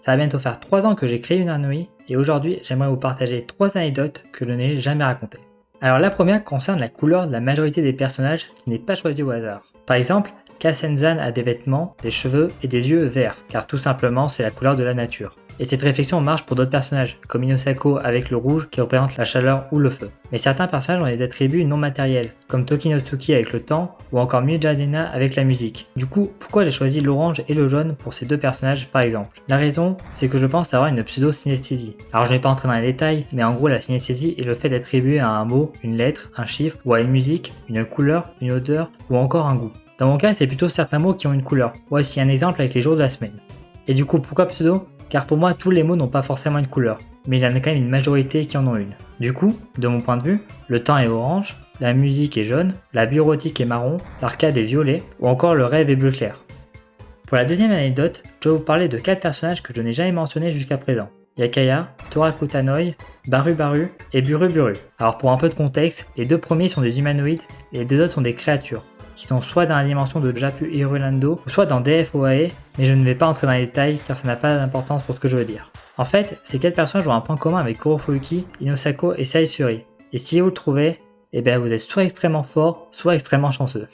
Ça va bientôt faire 3 ans que j'ai créé Unranui et aujourd'hui j'aimerais vous partager 3 anecdotes que je n'ai jamais racontées. Alors la première concerne la couleur de la majorité des personnages qui n'est pas choisie au hasard. Par exemple, Kasenzan a des vêtements, des cheveux et des yeux verts, car tout simplement c'est la couleur de la nature. Et cette réflexion marche pour d'autres personnages, comme Inosako avec le rouge qui représente la chaleur ou le feu. Mais certains personnages ont des attributs non matériels, comme Tokinotsuki avec le temps, ou encore Mujadena avec la musique. Du coup, pourquoi j'ai choisi l'orange et le jaune pour ces deux personnages par exemple? La raison, c'est que je pense avoir une pseudo-synesthésie. Alors je n'ai pas entré dans les détails, mais en gros la synesthésie est le fait d'attribuer à un mot, une lettre, un chiffre, ou à une musique, une couleur, une odeur, ou encore un goût. Dans mon cas, c'est plutôt certains mots qui ont une couleur. Voici un exemple avec les jours de la semaine. Et du coup, pourquoi pseudo? Car pour moi, tous les mots n'ont pas forcément une couleur, mais il y en a quand même une majorité qui en ont une. Du coup, de mon point de vue, le temps est orange, la musique est jaune, la bureautique est marron, l'arcade est violet, ou encore le rêve est bleu clair. Pour la deuxième anecdote, je vais vous parler de 4 personnages que je n'ai jamais mentionnés jusqu'à présent. Yakaya, Toraku Tanoi, Baru Baru et Buru Buru. Alors pour un peu de contexte, les deux premiers sont des humanoïdes et les deux autres sont des créatures, qui sont soit dans la dimension de Japu Hirulando, ou soit dans DFOAE, mais je ne vais pas entrer dans les détails car ça n'a pas d'importance pour ce que je veux dire. En fait, ces 4 personnages ont un point commun avec Kurofuyuki, Inosako et Saisuri, et si vous le trouvez, eh bien vous êtes soit extrêmement fort, soit extrêmement chanceux.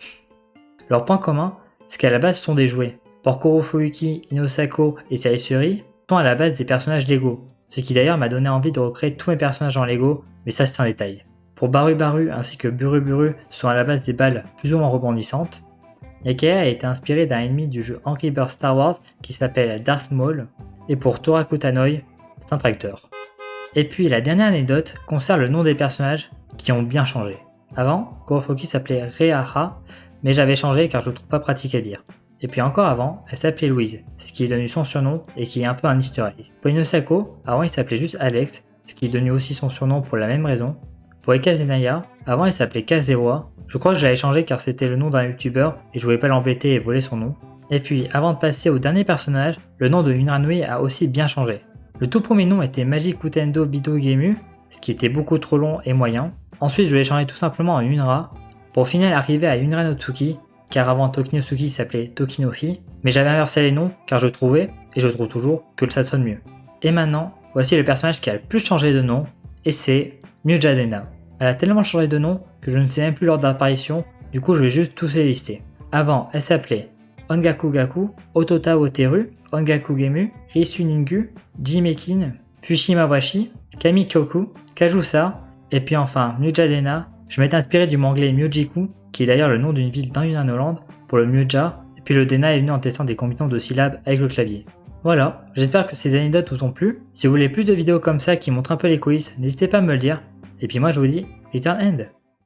Leur point commun, c'est qu'à la base ce sont des jouets. Pour Kurofuyuki, Inosako et Saisuri, sont à la base des personnages Lego, ce qui d'ailleurs m'a donné envie de recréer tous mes personnages en Lego, mais ça c'est un détail. Pour Baru Baru ainsi que Buru Buru sont à la base des balles plus ou moins rebondissantes. Yakaya a été inspiré d'un ennemi du jeu Angry Birds Star Wars qui s'appelle Darth Maul, et pour Toraku Tanoi, c'est un tracteur. Et puis la dernière anecdote concerne le nom des personnages qui ont bien changé. Avant, Kurofuki s'appelait Reaha, mais j'avais changé car je le trouve pas pratique à dire. Et puis encore avant, elle s'appelait Louise, ce qui est devenu son surnom et qui est un peu un easter egg. Pour Inosako, avant il s'appelait juste Alex, ce qui est devenu aussi son surnom pour la même raison. Pour Eka Zenaya, avant il s'appelait Kazewa, je crois que je l'avais changé car c'était le nom d'un youtubeur et je voulais pas l'embêter et voler son nom. Et puis avant de passer au dernier personnage, le nom de Unranui a aussi bien changé. Le tout premier nom était Magic Utendo Bido Gemu, ce qui était beaucoup trop long et moyen. Ensuite je l'ai changé tout simplement en Unra, pour au final arriver à Unranotsuki, car avant Tokinotsuki s'appelait Tokinohi, mais j'avais inversé les noms car je trouvais, et je trouve toujours, que ça sonne mieux. Et maintenant, voici le personnage qui a le plus changé de nom, et c'est Mujadena. Elle a tellement changé de nom que je ne sais même plus l'ordre d'apparition, du coup je vais juste tous les lister. Avant, elle s'appelait Ongaku Gaku, Otota Oteru, Ongaku Gemu, Risu Ningu, Jimekin, Fushima Washi, Kamikyoku, Kajusa, et puis enfin Mujadena. Je m'étais inspiré du manglet Myojiku, qui est d'ailleurs le nom d'une ville dans Yunnan pour le Myoja, et puis le Dena est venu en testant des combinaisons de syllabes avec le clavier. Voilà, j'espère que ces anecdotes vous ont plu. Si vous voulez plus de vidéos comme ça qui montrent un peu les coulisses, n'hésitez pas à me le dire. Et puis moi je vous dis, Return End.